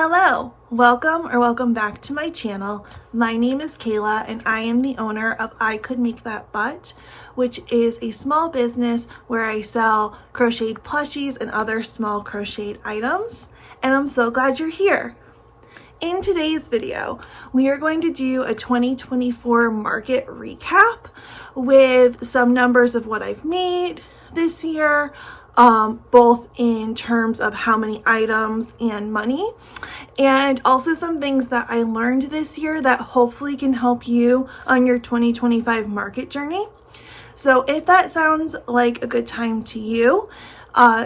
Hello, welcome back to my channel. My name is Kayla and I am the owner of I Could Make That Butt, which is a small business where I sell crocheted plushies and other small crocheted items. And I'm so glad you're here. In today's video, we are going to do a 2024 market recap with some numbers of what I've made this year, both in terms of how many items and money, and also some things that I learned this year that hopefully can help you on your 2025 market journey. So if that sounds like a good time to you,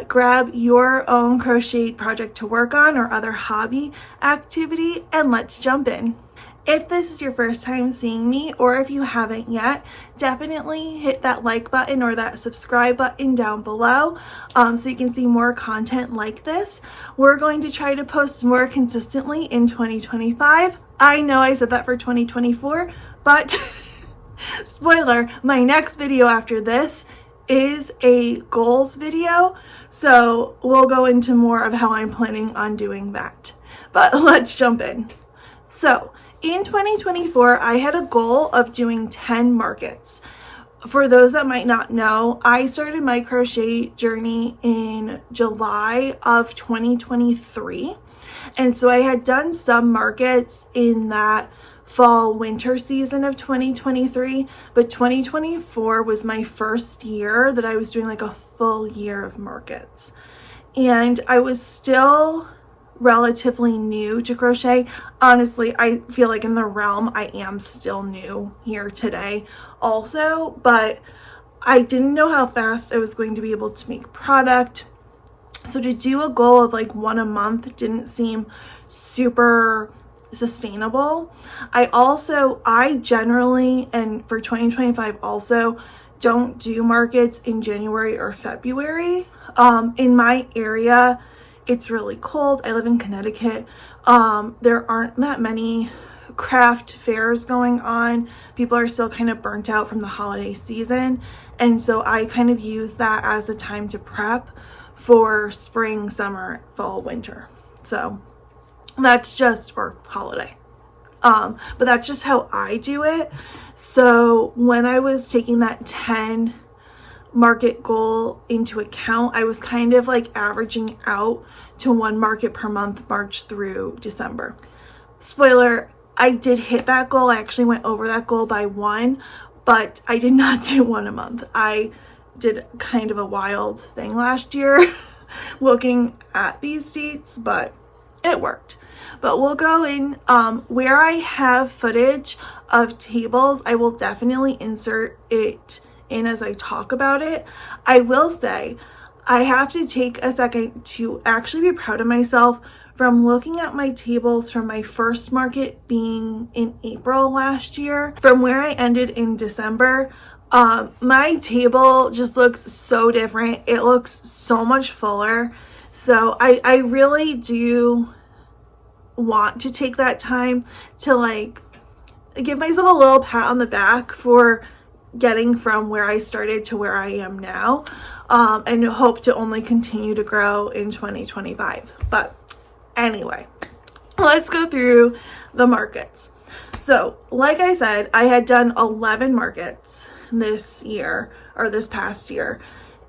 grab your own crochet project to work on or other hobby activity and let's jump in. If this is your first time seeing me, or if you haven't yet, definitely hit that like button or that subscribe button down below so you can see more content like this. We're going to try to post more consistently in 2025. I know I said that for 2024, but spoiler, my next video after this is a goals video, so we'll go into more of how I'm planning on doing that. But let's jump in. So in 2024, I had a goal of doing 10 markets. For those that might not know, I started my crochet journey in July of 2023. And so I had done some markets in that fall winter season of 2023, but 2024 was my first year that I was doing like a full year of markets. And I was still relatively new to crochet. Honestly, I feel like in the realm I am still new here today also, but I didn't know how fast I was going to be able to make product. So to do a goal of like one a month didn't seem super sustainable. I generally, and for 2025 also, don't do markets in January or February. In my area, it's really cold. I live in Connecticut. There aren't that many craft fairs going on. People are still kind of burnt out from the holiday season. And so I kind of use that as a time to prep for spring, summer, fall, winter. So that's just, or holiday. But that's just how I do it. So when I was taking that 10 market goal into account, I was kind of like averaging out to one market per month, March through December. Spoiler, I did hit that goal. I actually went over that goal by one, but I did not do one a month. I did kind of a wild thing last year looking at these dates, but it worked. But we'll go in where I have footage of tables. I will definitely insert it in as I talk about it. I will say I have to take a second to actually be proud of myself from looking at my tables from my first market being in April last year, from where I ended in December. My table just looks so different. It looks so much fuller. So I really do want to take that time to like give myself a little pat on the back for getting from where I started to where I am now, and hope to only continue to grow in 2025. But anyway, let's go through the markets. So like I said, I had done 11 markets this year, or this past year,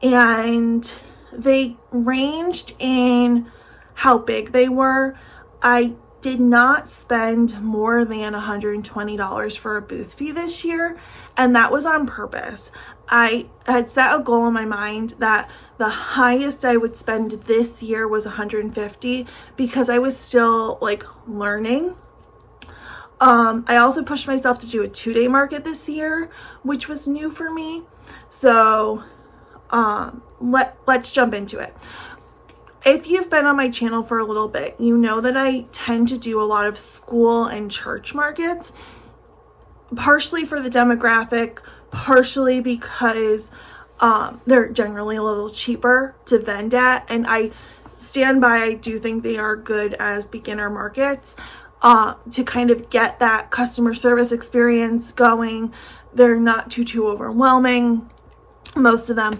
and they ranged in how big they were. I did not spend more than $120 for a booth fee this year, and that was on purpose. I had set a goal in my mind that the highest I would spend this year was $150 because I was still like learning. I also pushed myself to do a 2-day market this year, which was new for me. So let's jump into it. If you've been on my channel for a little bit, you know that I tend to do a lot of school and church markets, partially for the demographic, partially because they're generally a little cheaper to vend at, and I stand by, I do think they are good as beginner markets to kind of get that customer service experience going. They're not too overwhelming. most of them.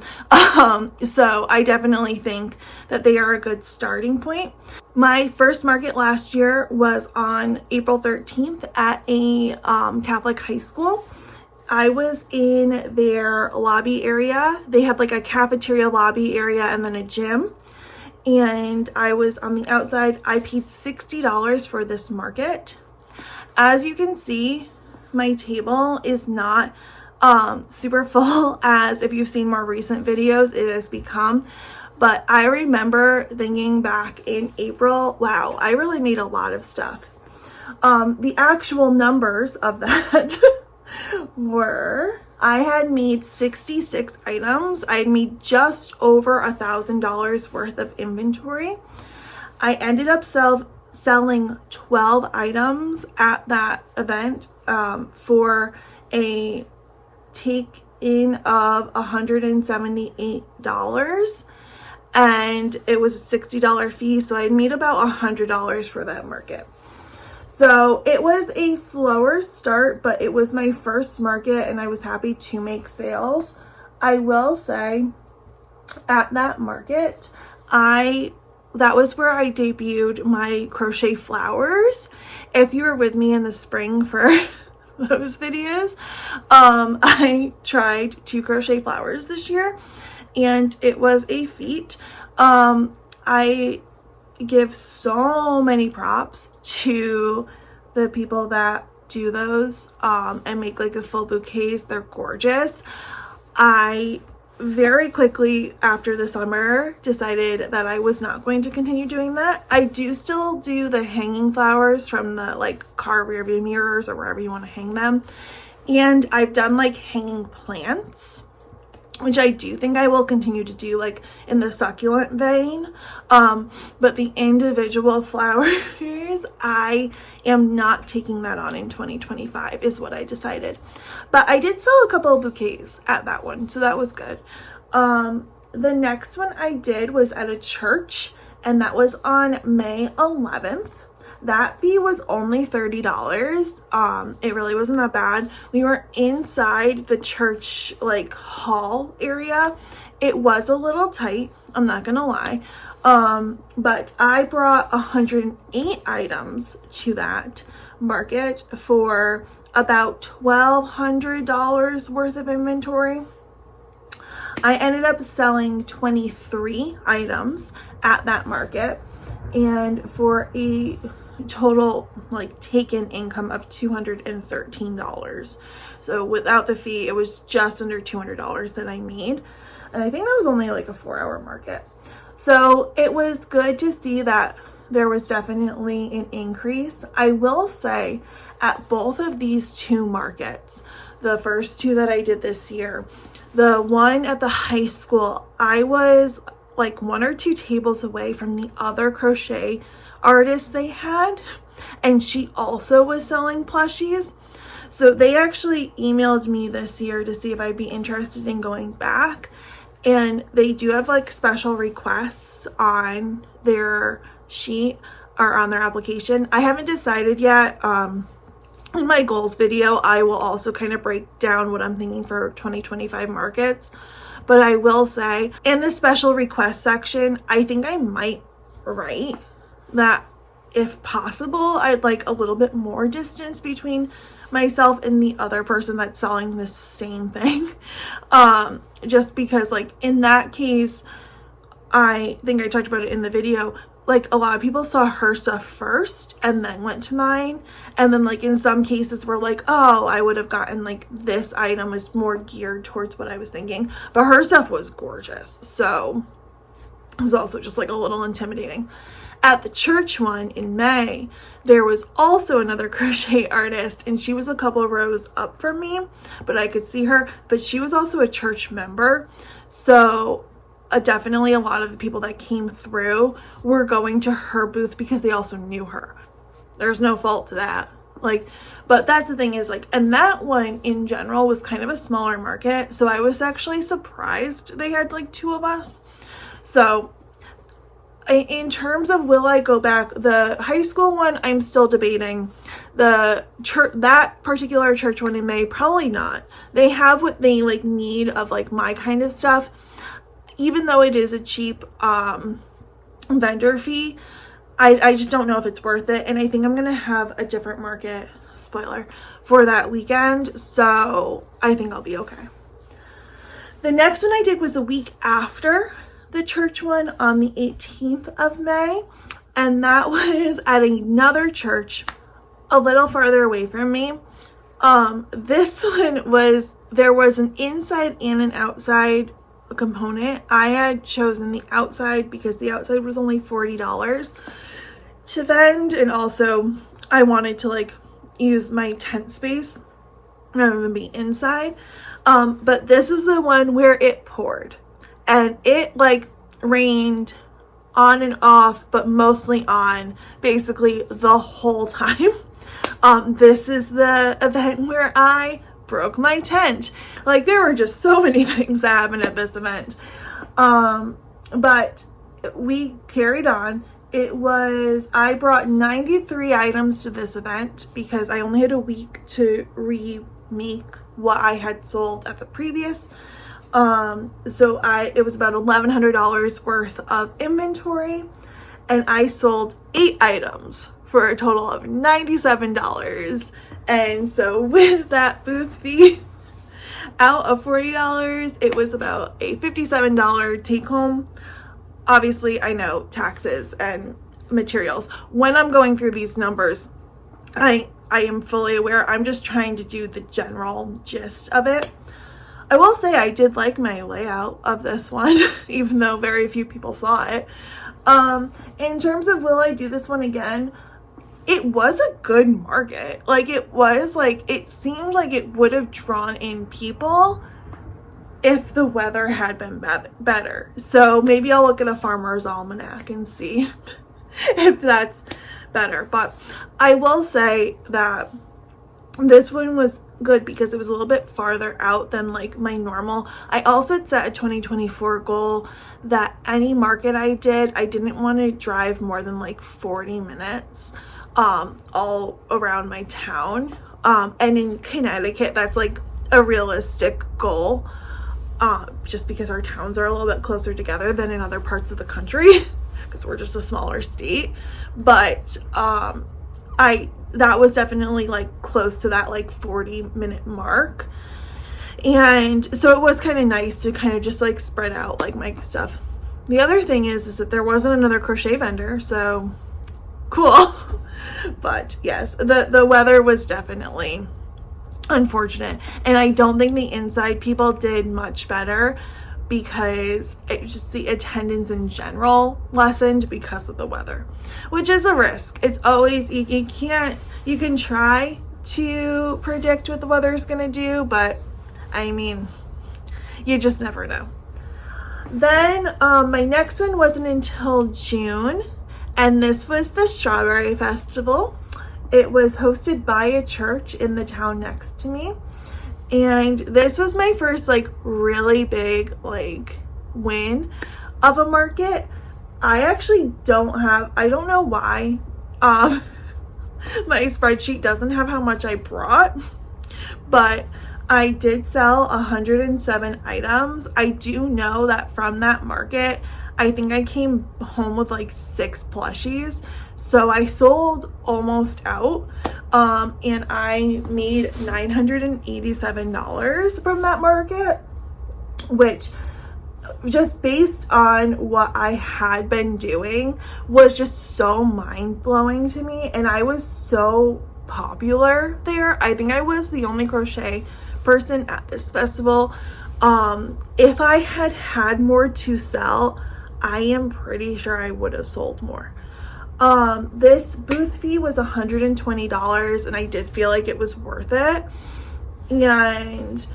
So I definitely think that they are a good starting point. My first market last year was on April 13th at a Catholic high school. I was in their lobby area. They had like a cafeteria lobby area and then a gym. And I was on the outside. I paid $60 for this market. As you can see, my table is not super full as if you've seen more recent videos it has become, but I remember thinking back in April, wow, I really made a lot of stuff. The actual numbers of that were, I had made 66 items. I had made just over $1,000 worth of inventory. I ended up selling 12 items at that event for a take in of $178, and it was a $60 fee, so I made about $100 for that market. So it was a slower start, but it was my first market and I was happy to make sales. I will say at that market, that was where I debuted my crochet flowers. If you were with me in the spring for those videos, I tried to crochet flowers this year and it was a feat. I give so many props to the people that do those and make like a full bouquets. They're gorgeous. I very quickly after the summer decided that I was not going to continue doing that. I do still do the hanging flowers from the like car rear view mirrors or wherever you want to hang them, and I've done like hanging plants, which I do think I will continue to do like in the succulent vein. But the individual flowers, I am not taking that on in 2025 is what I decided. But I did sell a couple of bouquets at that one, so that was good. The next one I did was at a church, and that was on May 11th. That fee was only $30. It really wasn't that bad. We were inside the church like hall area. It was a little tight, I'm not gonna lie. But I brought 108 items to that market for about $1,200 worth of inventory. I ended up selling 23 items at that market, and for a total like taken income of $213. So without the fee, it was just under $200 that I made. And I think that was only like a 4-hour market. So it was good to see that there was definitely an increase. I will say at both of these two markets, the first two that I did this year, the one at the high school, I was like 1 or 2 tables away from the other crochet artist they had, and she also was selling plushies. So they actually emailed me this year to see if I'd be interested in going back, and they do have like special requests on their sheet or on their application. I haven't decided yet. In my goals video, I will also kind of break down what I'm thinking for 2025 markets. But I will say in the special request section, I think I might write that if possible, I'd like a little bit more distance between myself and the other person that's selling the same thing. Just because like in that case, I think I talked about it in the video, like a lot of people saw her stuff first and then went to mine. And then like in some cases were like, oh, I would have gotten like this item is more geared towards what I was thinking. But her stuff was gorgeous. So it was also just like a little intimidating. At the church one in May, there was also another crochet artist, and she was a couple of rows up from me, but I could see her, but she was also a church member. So definitely a lot of the people that came through were going to her booth because they also knew her. There's no fault to that. Like, but that's the thing is like, and that one in general was kind of a smaller market. So I was actually surprised they had like 2 of us. So in terms of will I go back, the high school one, I'm still debating. The church, that particular church one in May, probably not. They have what they like need of like my kind of stuff, even though it is a cheap vendor fee. I just don't know if it's worth it, and I think I'm gonna have a different market, spoiler, for that weekend, so I think I'll be okay. The next one I did was a week after the church one, on the 18th of May, and that was at another church a little farther away from me. This one was, there was an inside and an outside component. I had chosen the outside because the outside was only $40 to vend, and also I wanted to like use my tent space rather than be inside. But this is the one where it poured, and it like rained on and off, but mostly on basically the whole time. This is the event where I broke my tent. Like, there were just so many things that happened at this event. But we carried on. I brought 93 items to this event because I only had a week to remake what I had sold at the previous. So it was about $1,100 worth of inventory, and I sold 8 items for a total of $97. And so with that booth fee out of $40, it was about a $57 take home. Obviously, I know taxes and materials. When I'm going through these numbers, I am fully aware. I'm just trying to do the general gist of it. I will say I did like my layout of this one, even though very few people saw it. In terms of will I do this one again, it was a good market. Like, it seemed like it would have drawn in people if the weather had been better. So maybe I'll look at a farmer's almanac and see if that's better. But I will say that this one was good because it was a little bit farther out than like my normal. I also had set a 2024 goal that any market I didn't want to drive more than like 40 minutes all around my town. And in Connecticut, that's like a realistic goal. Just because our towns are a little bit closer together than in other parts of the country, because we're just a smaller state. But that was definitely like close to that like 40-minute mark, and so it was kind of nice to kind of just like spread out like my stuff. The other thing is that there wasn't another crochet vendor, so cool. But yes, the weather was definitely unfortunate, and I don't think the inside people did much better because it just, the attendance in general lessened because of the weather, which is a risk. It's always, you can try to predict what the weather is going to do, but I mean, you just never know. Then my next one wasn't until June, and this was the Strawberry Festival. It was hosted by a church in the town next to me. And this was my first like really big like win of a market. I actually I don't know why my spreadsheet doesn't have how much I brought, but I did sell 107 items. I do know that from that market, I think I came home with like 6 plushies. So I sold almost out. And I made $987 from that market, which just based on what I had been doing was just so mind-blowing to me. And I was so popular there. I think I was the only crochet person at this festival. If I had had more to sell, I am pretty sure I would have sold more. This booth fee was $120, and I did feel like it was worth it. And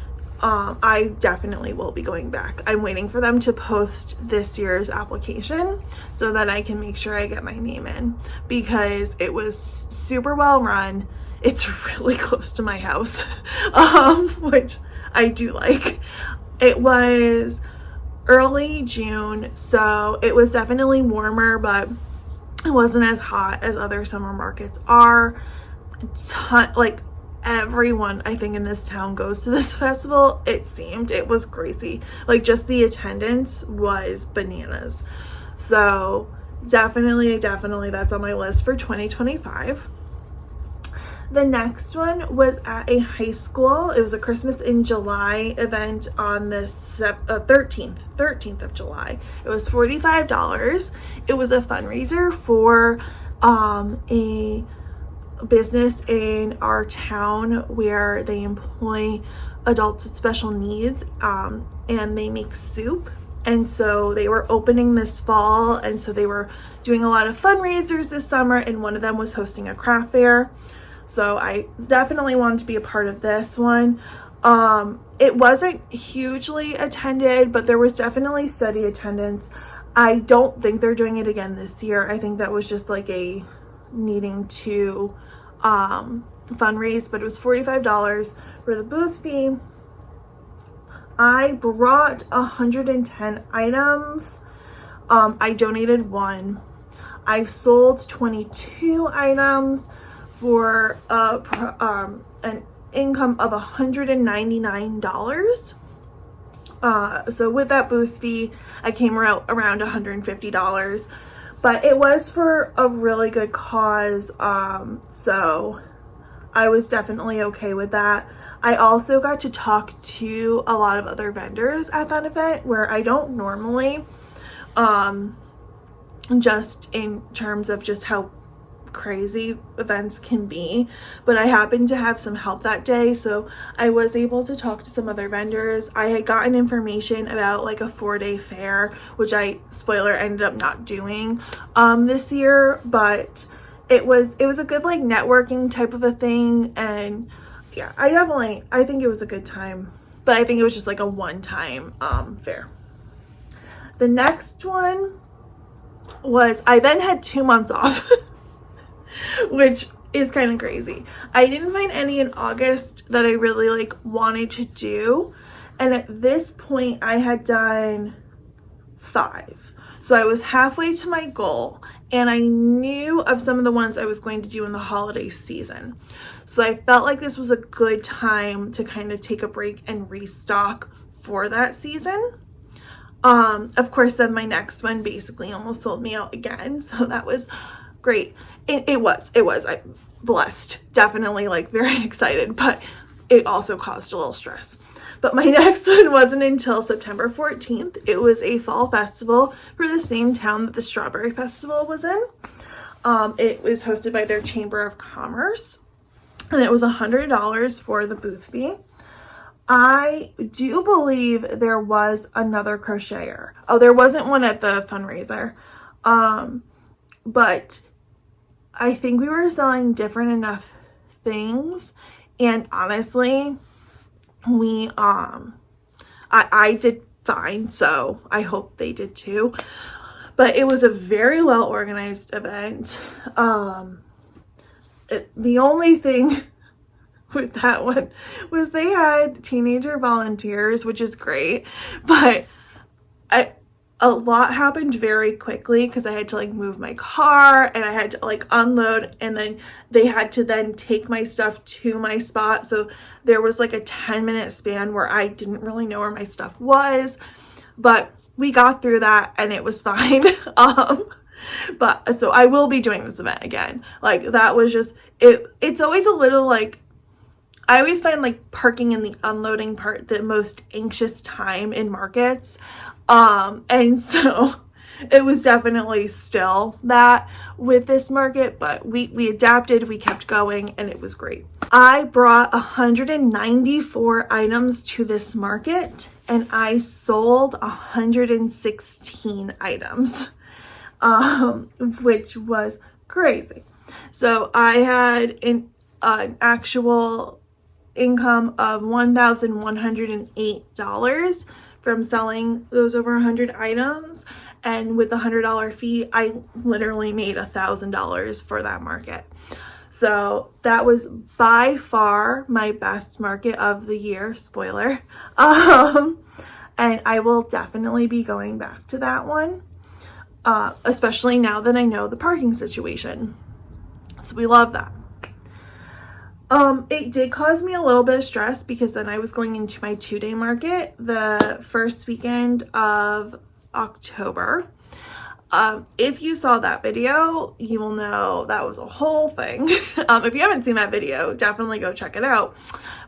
I definitely will be going back. I'm waiting for them to post this year's application so that I can make sure I get my name in, because it was super well run. It's really close to my house, which I do like. It was early June, so it was definitely warmer, but it wasn't as hot as other summer markets are. like everyone I think in this town goes to this festival. It was crazy. Like just the attendance was bananas. So definitely that's on my list for 2025. The next one was at a high school. It was a Christmas in July event on the 13th of July. It was $45. It was a fundraiser for a business in our town where they employ adults with special needs, and they make soup. And so they were opening this fall, and so they were doing a lot of fundraisers this summer, and one of them was hosting a craft fair. So I definitely wanted to be a part of this one. It wasn't hugely attended, but there was definitely steady attendance. I don't think they're doing it again this year. I think that was just like a needing to fundraise, but it was $45 for the booth fee. I brought 110 items. I donated one. I sold 22 items for an income of $199. So with that booth fee, I came out around $150. But it was for a really good cause, so I was definitely okay with that. I also got to talk to a lot of other vendors at that event where I don't normally, just in terms of just how crazy events can be, but I happened to have some help that day, so I was able to talk to some other vendors. I had gotten information about like a 4-day fair, which spoiler, ended up not doing this year, but it was a good like networking type of a thing. And yeah, I think it was a good time, but I think it was just like a one-time fair. The next one was, I then had 2 months off which is kind of crazy. I didn't find any in August that I really like wanted to do, and at this point I had done 5, so I was halfway to my goal, and I knew of some of the ones I was going to do in the holiday season, so I felt like this was a good time to kind of take a break and restock for that season. Of course, then my next one basically almost sold me out again, so that was great. It was I blessed, definitely like very excited, but it also caused a little stress. But my next one wasn't until September 14th. It was a fall festival for the same town that the Strawberry Festival was in. It was hosted by their Chamber of Commerce, and it was $100 for the booth fee. I do believe there was another crocheter. Oh, there wasn't one at the fundraiser. But I think we were selling different enough things, and honestly, I did fine, so I hope they did too. But it was a very well organized event. The only thing with that one was they had teenager volunteers, which is great, but a lot happened very quickly because I had to like move my car, and I had to like unload, and then they had to then take my stuff to my spot. So there was like a 10-minute span where I didn't really know where my stuff was, but we got through that and it was fine. But so I will be doing this event again. Like that was just it. It's always a little like, I always find like parking and the unloading part the most anxious time in markets. And so it was definitely still that with this market, but we adapted, we kept going, and it was great. I brought 194 items to this market, and I sold 116 items, which was crazy. So I had an actual income of $1,108 from selling those over 100 items, and with the $100 fee, I literally made $1,000 for that market. So that was by far my best market of the year, spoiler. And I will definitely be going back to that one, especially now that I know the parking situation. So we love that. It did cause me a little bit of stress because then I was going into my 2-day market the first weekend of October. If you saw that video, you will know that was a whole thing. If you haven't seen that video, definitely go check it out.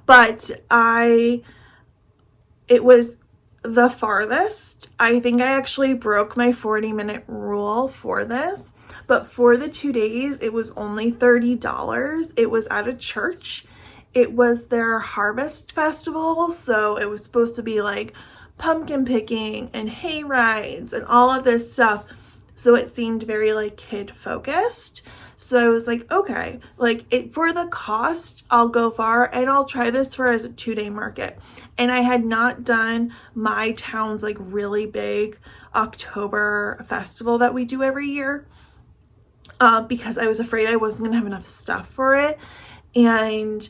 But it was the farthest. I think I actually broke my 40-minute rule for this. But for the 2 days, it was only $30. It was at a church. It was their harvest festival. So it was supposed to be like pumpkin picking and hay rides and all of this stuff. So it seemed very like kid focused. So I was like, okay, like for the cost, I'll go far and I'll try this for as a 2-day market. And I had not done my town's like really big October festival that we do every year. Because I was afraid I wasn't gonna have enough stuff for it, and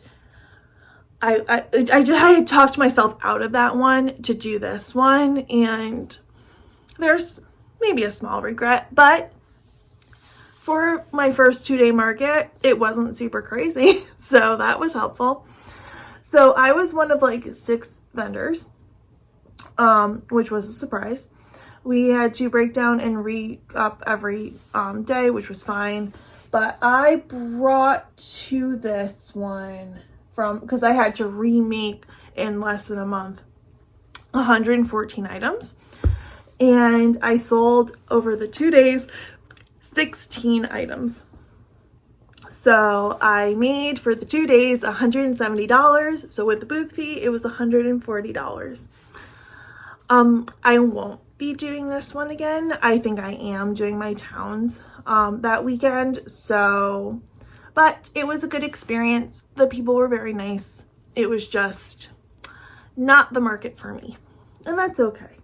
I had talked myself out of that one to do this one, and there's maybe a small regret, but for my first 2-day market, it wasn't super crazy, so that was helpful. So I was one of like 6 vendors, which was a surprise. We had to break down and re-up every day, which was fine. But I brought to this one because I had to remake in less than a month, 114 items. And I sold over the 2 days, 16 items. So I made for the 2 days $170. So with the booth fee, it was $140. I won't be doing this one again. I think I am doing my towns that weekend. So, but it was a good experience. The people were very nice. It was just not the market for me, and that's okay.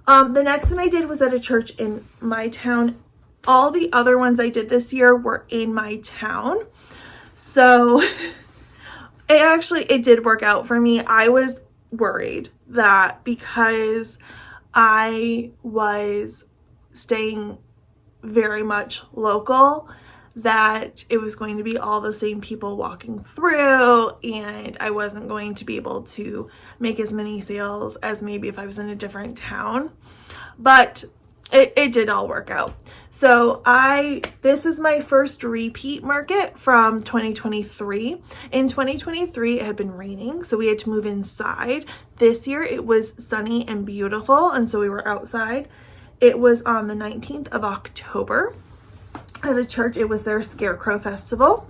The next one I did was at a church in my town. All the other ones I did this year were in my town. So it did work out for me. I was worried that because I was staying very much local, that it was going to be all the same people walking through, and I wasn't going to be able to make as many sales as maybe if I was in a different town. But it did all work out. So this was my first repeat market from 2023. In 2023, it had been raining, so we had to move inside. This year, it was sunny and beautiful, and so we were outside. It was on the 19th of October at a church. It was their Scarecrow Festival.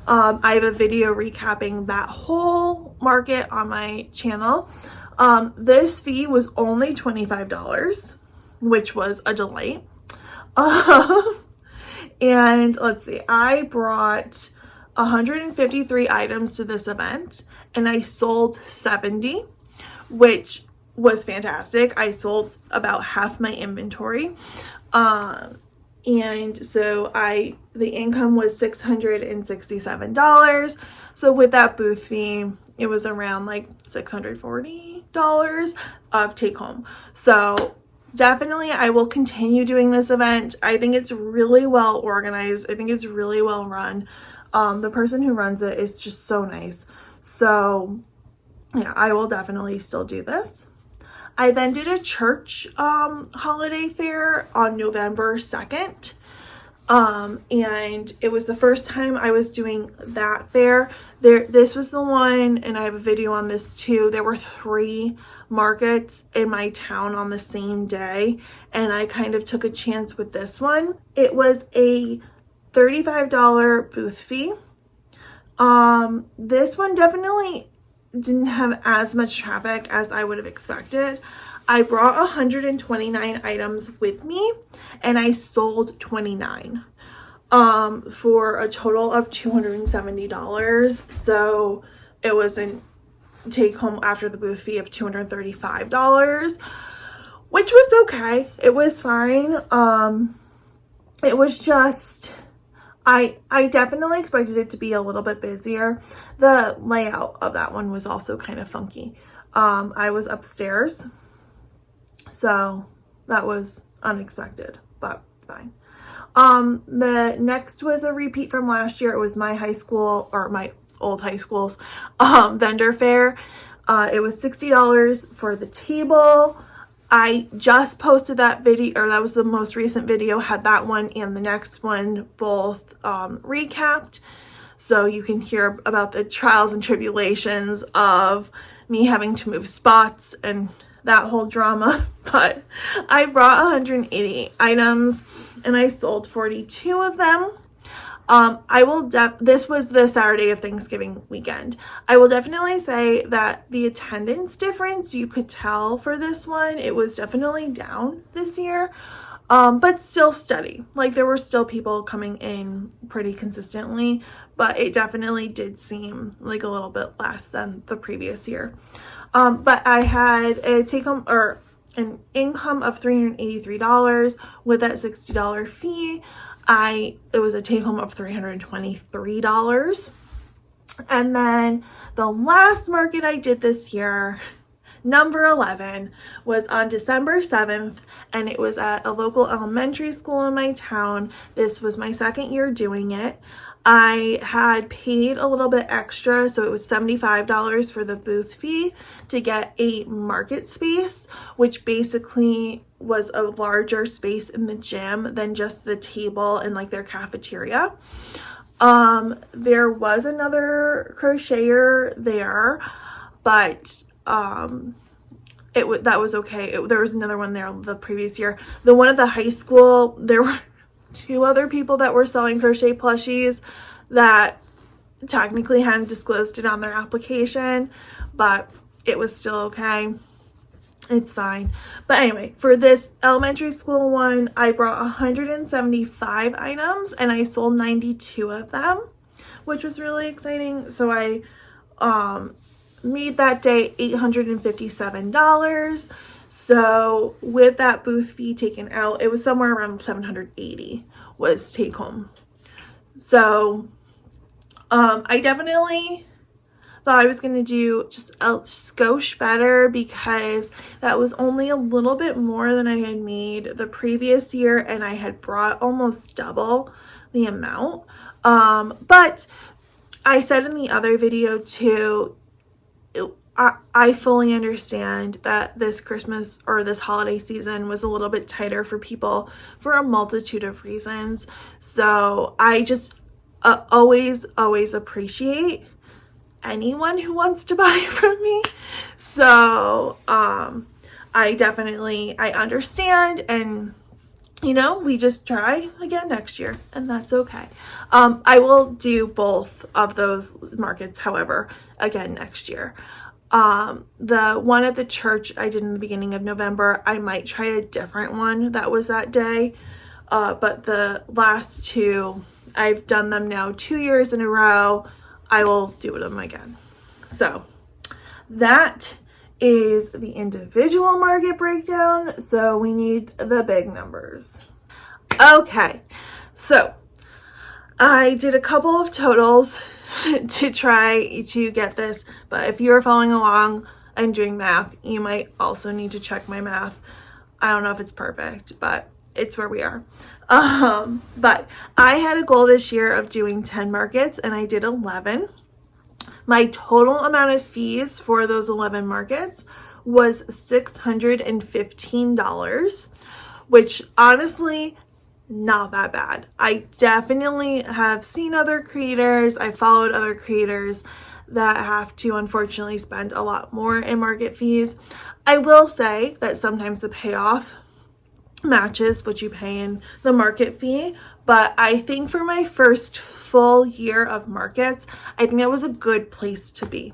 I have a video recapping that whole market on my channel. This fee was only $25. Which was a delight. And let's see, I brought 153 items to this event and I sold 70, which was fantastic. I sold about half my inventory. And so the income was $667. So with that booth fee, it was around like $640 of take home. So definitely, I will continue doing this event. I think it's really well organized. I think it's really well run. The person who runs it is just so nice. So yeah, I will definitely still do this. I then did a church holiday fair on November 2nd. And it was the first time I was doing that fair. This was the one, and I have a video on this too. There were 3 markets in my town on the same day, and I kind of took a chance with this one. It was a $35 booth fee. This one definitely didn't have as much traffic as I would have expected. I brought 129 items with me and I sold 29 for a total of $270. So it was a take home after the booth fee of $235, which was okay. It was fine. It was just, I definitely expected it to be a little bit busier. The layout of that one was also kind of funky. I was upstairs, so that was unexpected, but fine. The next was a repeat from last year. It was my high school, or my old high school's vendor fair. It was $60 for the table. I just posted that video, or that was the most recent video, had that one and the next one both recapped. So you can hear about the trials and tribulations of me having to move spots and that whole drama. But I brought 180 items and I sold 42 of them. This was the Saturday of Thanksgiving weekend. I will definitely say that the attendance difference, you could tell for this one, it was definitely down this year, but still steady. Like there were still people coming in pretty consistently, but it definitely did seem like a little bit less than the previous year. But I had a take-home or an income of $383 with that $60 fee. It was a take home of $323. And then the last market I did this year, number 11, was on December 7th, and it was at a local elementary school in my town. This was my second year doing it. I had paid a little bit extra, so it was $75 for the booth fee to get a market space, which basically was a larger space in the gym than just the table and like their cafeteria. There was another crocheter there, but that was okay. There was another one there the previous year. The one at the high school, there were 2 other people that were selling crochet plushies that technically hadn't disclosed it on their application, but it was still okay. It's fine. But anyway, for this elementary school one, I brought 175 items and I sold 92 of them, which was really exciting. So I made that day $857. So with that booth fee taken out, it was somewhere around $780 was take home. So I definitely thought I was going to do just a skosh better because that was only a little bit more than I had made the previous year, and I had brought almost double the amount. But I said in the other video too, I fully understand that this Christmas or this holiday season was a little bit tighter for people for a multitude of reasons. So I just always appreciate anyone who wants to buy from me. So I understand, and we just try again next year, and that's okay. I will do both of those markets, however, again next year. The one at the church I did in the beginning of November, I might try a different one that was that day. But the last 2, I've done them now 2 years in a row. I will do them again. So that is the individual market breakdown. So we need the big numbers. Okay, so I did a couple of totals to try to get this, but if you're following along and doing math, you might also need to check my math. I don't know if it's perfect, but it's where we are. But I had a goal this year of doing 10 markets and I did 11. My total amount of fees for those 11 markets was $615, which honestly, not that bad. I definitely have seen other creators, I followed other creators that have to unfortunately spend a lot more in market fees. I will say that sometimes the payoff matches what you pay in the market fee, but I think for my first full year of markets, I think that was a good place to be.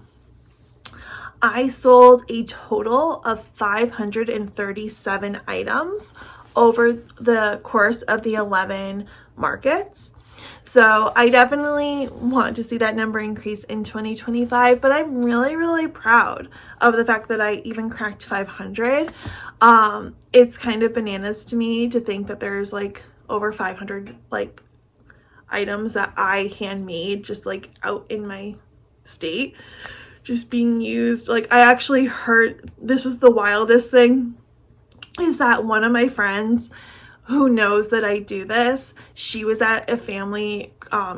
I sold a total of 537 items over the course of the 11 markets. So I definitely want to see that number increase in 2025, but I'm really proud of the fact that I even cracked 500. It's kind of bananas to me to think that there's like over 500 like items that I handmade just like out in my state just being used. Like I actually heard, this was the wildest thing, is that one of my friends who knows that I do this, she was at a family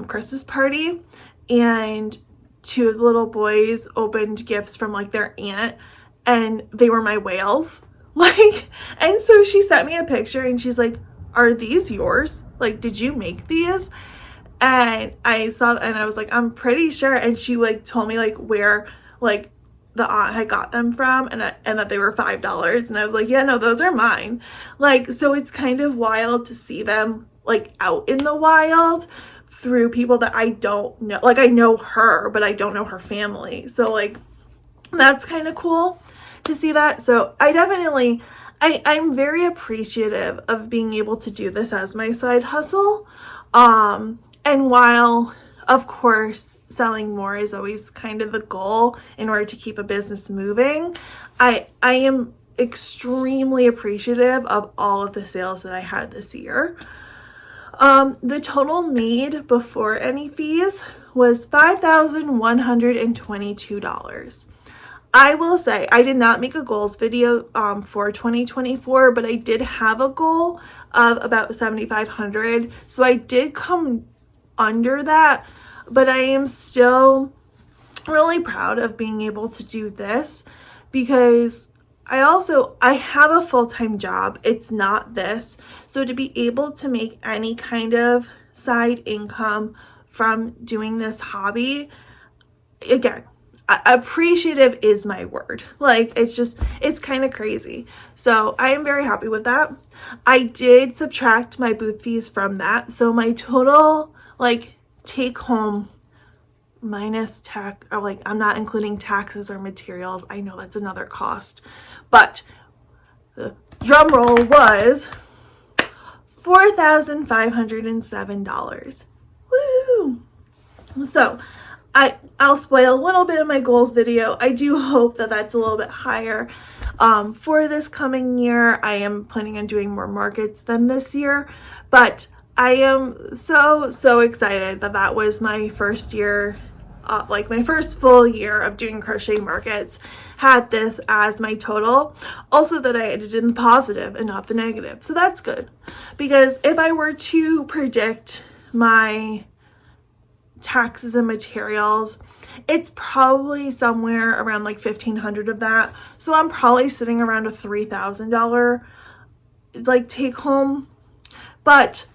Christmas party and two of the little boys opened gifts from like their aunt, and they were my whales. Like, and so she sent me a picture and she's like, are these yours? Like, did you make these? And I saw, and I was like, I'm pretty sure. And she like told me like where like the aunt had got them from, and that they were $5. And I was like, yeah, no, those are mine. Like, so it's kind of wild to see them like out in the wild through people that I don't know. Like, I know her, but I don't know her family. So like, that's kind of cool to see that. So I definitely, I'm very appreciative of being able to do this as my side hustle. And while, of course, selling more is always kind of the goal in order to keep a business moving, I am extremely appreciative of all of the sales that I had this year. The total made before any fees was $5,122. I will say I did not make a goals video for 2024, but I did have a goal of about 7,500. So I did come under that, but I am still really proud of being able to do this because I have a full-time job. It's not this. So to be able to make any kind of side income from doing this hobby, again, appreciative is my word. Like, it's kind of crazy. So I am very happy with that. I did subtract my booth fees from that. So my total like take home minus tax, or like I'm not including taxes or materials. I know that's another cost, but the drum roll was $4,507. Woo! So I'll spoil a little bit of my goals video. I do hope that that's a little bit higher for this coming year. I am planning on doing more markets than this year, but I am so excited that that was my first year, like my first full year of doing crochet markets, had this as my total. Also that I ended in the positive and not the negative. So that's good, because if I were to predict my taxes and materials, it's probably somewhere around like $1,500 of that. So I'm probably sitting around a $3,000 like take home, but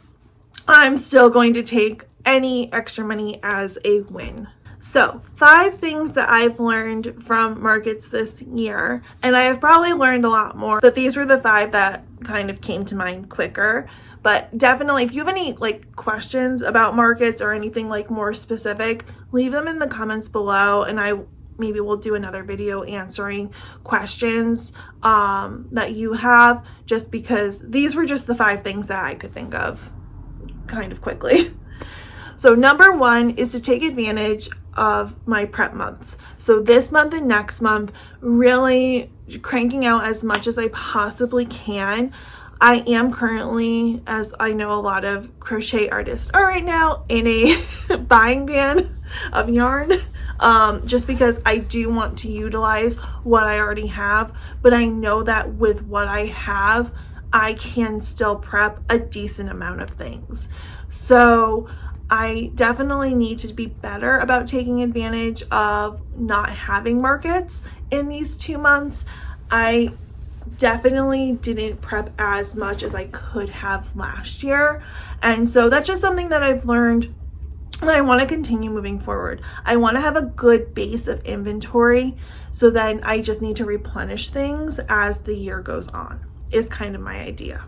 I'm still going to take any extra money as a win. So 5 things that I've learned from markets this year, and I have probably learned a lot more, but these were the 5 that kind of came to mind quicker. But definitely, if you have any like questions about markets or anything like more specific, leave them in the comments below, and I maybe will do another video answering questions that you have, just because these were just the 5 things that I could think of kind of quickly. So number 1 is to take advantage of my prep months. So this month and next month, really cranking out as much as I possibly can. I am currently, as I know a lot of crochet artists are right now, in a buying ban of yarn, just because I do want to utilize what I already have, but I know that with what I have, I can still prep a decent amount of things. So I definitely need to be better about taking advantage of not having markets in these 2 months. I definitely didn't prep as much as I could have last year. And so that's just something that I've learned, and I want to continue moving forward. I want to have a good base of inventory, so then I just need to replenish things as the year goes on, is kind of my idea.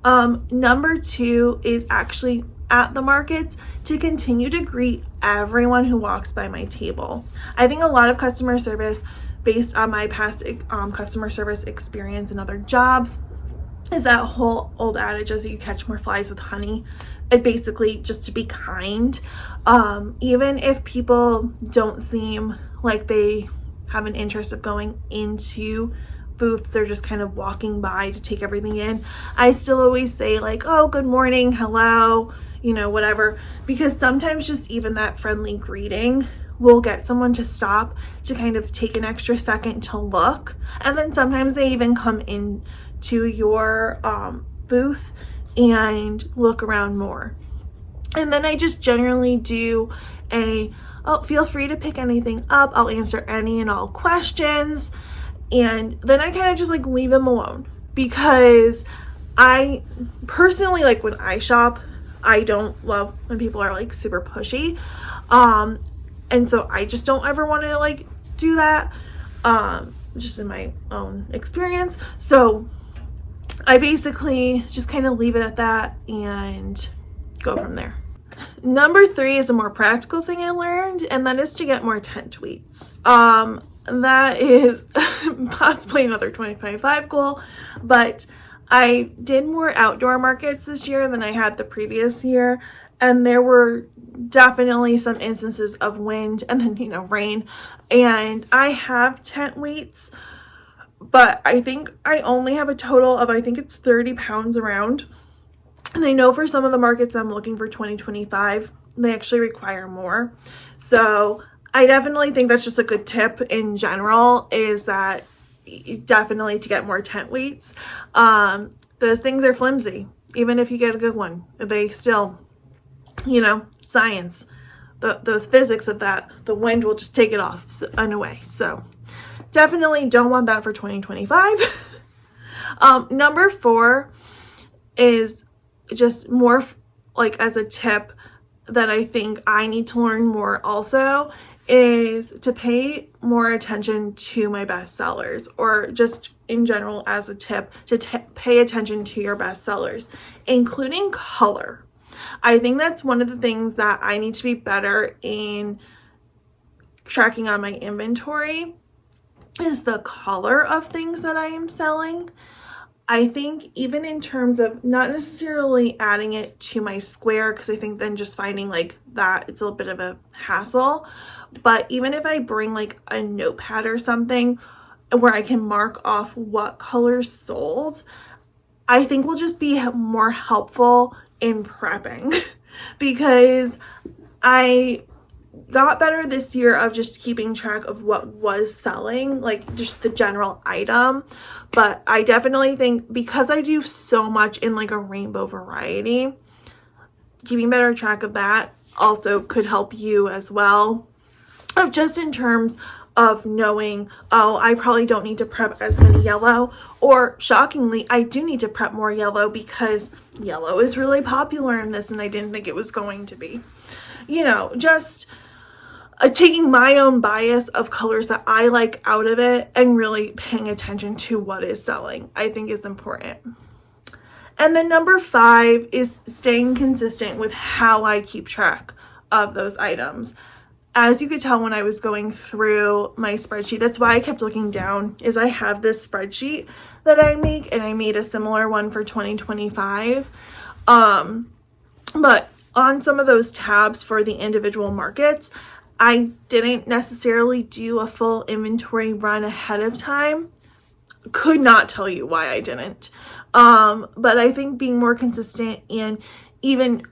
Number 2 is actually at the markets to continue to greet everyone who walks by my table. I think a lot of customer service, based on my past customer service experience in other jobs, is that whole old adage, as you catch more flies with honey. It basically just to be kind. Even if people don't seem like they have an interest of going into booths, they're just kind of walking by to take everything in, I still always say like, oh, good morning, hello, you know, whatever, because sometimes just even that friendly greeting will get someone to stop to kind of take an extra second to look. And then sometimes they even come in to your booth and look around more. And then I just generally do a feel free to pick anything up. I'll answer any and all questions. And then I kind of just like leave them alone, because I personally, like when I shop, I don't love when people are like super pushy. And so I just don't ever want to like do that, just in my own experience. So I basically just kind of leave it at that and go from there. Number 3 is a more practical thing I learned, and that is to get more tent tweets. That is possibly another 2025 goal, but I did more outdoor markets this year than I had the previous year, and there were definitely some instances of wind and then, rain, and I have tent weights, but I think I only have a total of, I think it's 30 pounds around. And I know for some of the markets I'm looking for 2025, they actually require more. So I definitely think that's just a good tip in general, is that definitely to get more tent weights. Those things are flimsy. Even if you get a good one, they still, science, those physics of that, the wind will just take it off and away. So definitely don't want that for 2025. Number 4 is just more like as a tip that I think I need to learn more also, is to pay more attention to my best sellers, or just in general as a tip to pay attention to your best sellers, including color. I think that's one of the things that I need to be better in tracking on my inventory, is the color of things that I am selling. I think even in terms of not necessarily adding it to my square, because I think then just finding like that, it's a little bit of a hassle. But even if I bring like a notepad or something where I can mark off what colors sold, I think will just be more helpful in prepping, because I got better this year of just keeping track of what was selling, like just the general item. But I definitely think, because I do so much in like a rainbow variety, keeping better track of that also could help you as well, of just in terms of knowing, oh, I probably don't need to prep as many yellow, or shockingly, I do need to prep more yellow because yellow is really popular in this and I didn't think it was going to be. Just taking my own bias of colors that I like out of it and really paying attention to what is selling, I think is important. And then number 5 is staying consistent with how I keep track of those items. As you could tell when I was going through my spreadsheet, that's why I kept looking down, is I have this spreadsheet that I make, and I made a similar one for 2025. But on some of those tabs for the individual markets, I didn't necessarily do a full inventory run ahead of time. Could not tell you why I didn't. But I think being more consistent, and even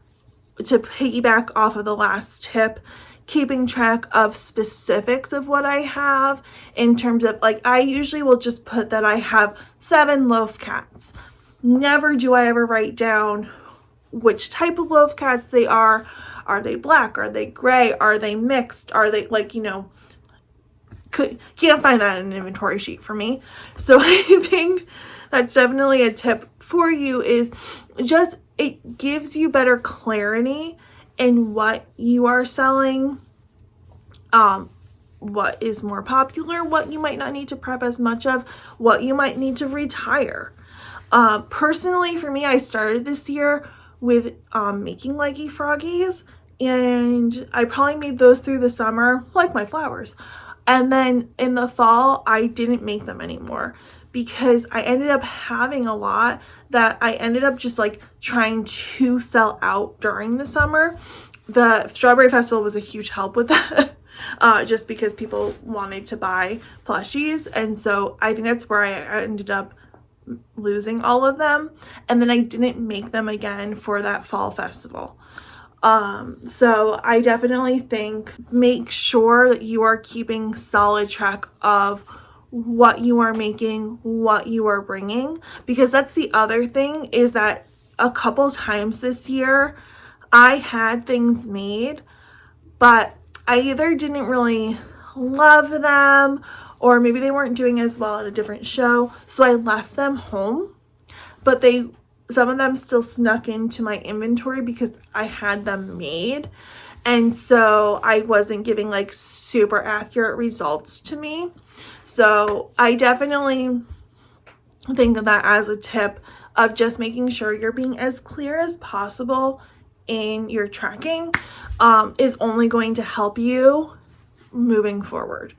to piggyback off of the last tip, keeping track of specifics of what I have, in terms of like, I usually will just put that I have 7 loaf cats. Never do I ever write down which type of loaf cats they are. Are they black? Are they gray? Are they mixed? Are they can't find that in an inventory sheet for me. So I think that's definitely a tip for you, is just, it gives you better clarity in what you are selling, what is more popular, what you might not need to prep as much of, what you might need to retire. Personally, for me, I started this year with making leggy froggies, and I probably made those through the summer, like my flowers. And then in the fall, I didn't make them anymore, because I ended up having a lot that I ended up just like trying to sell out during the summer. The Strawberry Festival was a huge help with that, just because people wanted to buy plushies. And so I think that's where I ended up losing all of them. And then I didn't make them again for that fall festival. So I definitely think make sure that you are keeping solid track of what you are making, what you are bringing, because that's the other thing, is that a couple times this year I had things made, but I either didn't really love them, or maybe they weren't doing as well at a different show, so I left them home. But some of them still snuck into my inventory because I had them made, and so I wasn't giving like super accurate results to me. So I definitely think of that as a tip of just making sure you're being as clear as possible in your tracking, is only going to help you moving forward.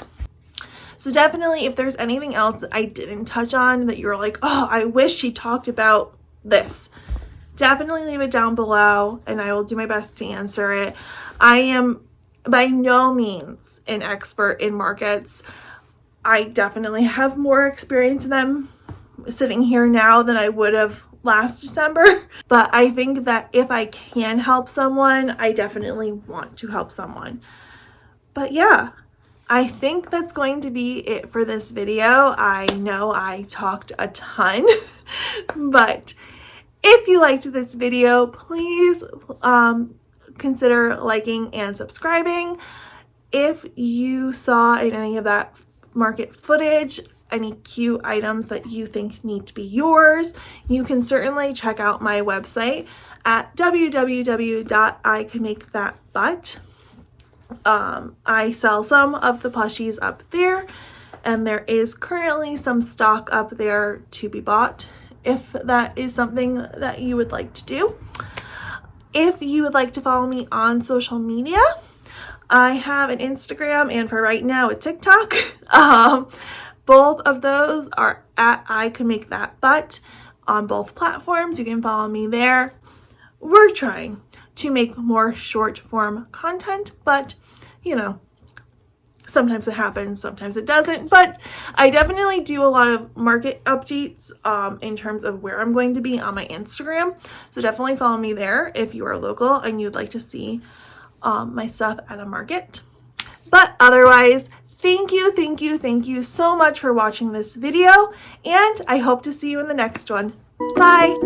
So definitely, if there's anything else that I didn't touch on that you're like, oh, I wish she talked about this, definitely leave it down below and I will do my best to answer it. I am by no means an expert in markets. I definitely have more experience in them sitting here now than I would have last December. But I think that if I can help someone, I definitely want to help someone. But yeah, I think that's going to be it for this video. I know I talked a ton, but if you liked this video, please consider liking and subscribing. If you saw in any of that market footage any cute items that you think need to be yours, you can certainly check out my website at www.icouldmakethatbutt. I sell some of the plushies up there, and there is currently some stock up there to be bought if that is something that you would like to do. If you would like to follow me on social media, I have an Instagram and for right now a TikTok. Both of those are at I Could Make That Butt on both platforms. You can follow me there. We're trying to make more short form content, but you know, sometimes it happens, sometimes it doesn't. But I definitely do a lot of market updates in terms of where I'm going to be on my Instagram. So definitely follow me there if you are local and you'd like to see my stuff at a market. But otherwise, thank you so much for watching this video, and I hope to see you in the next one. Bye!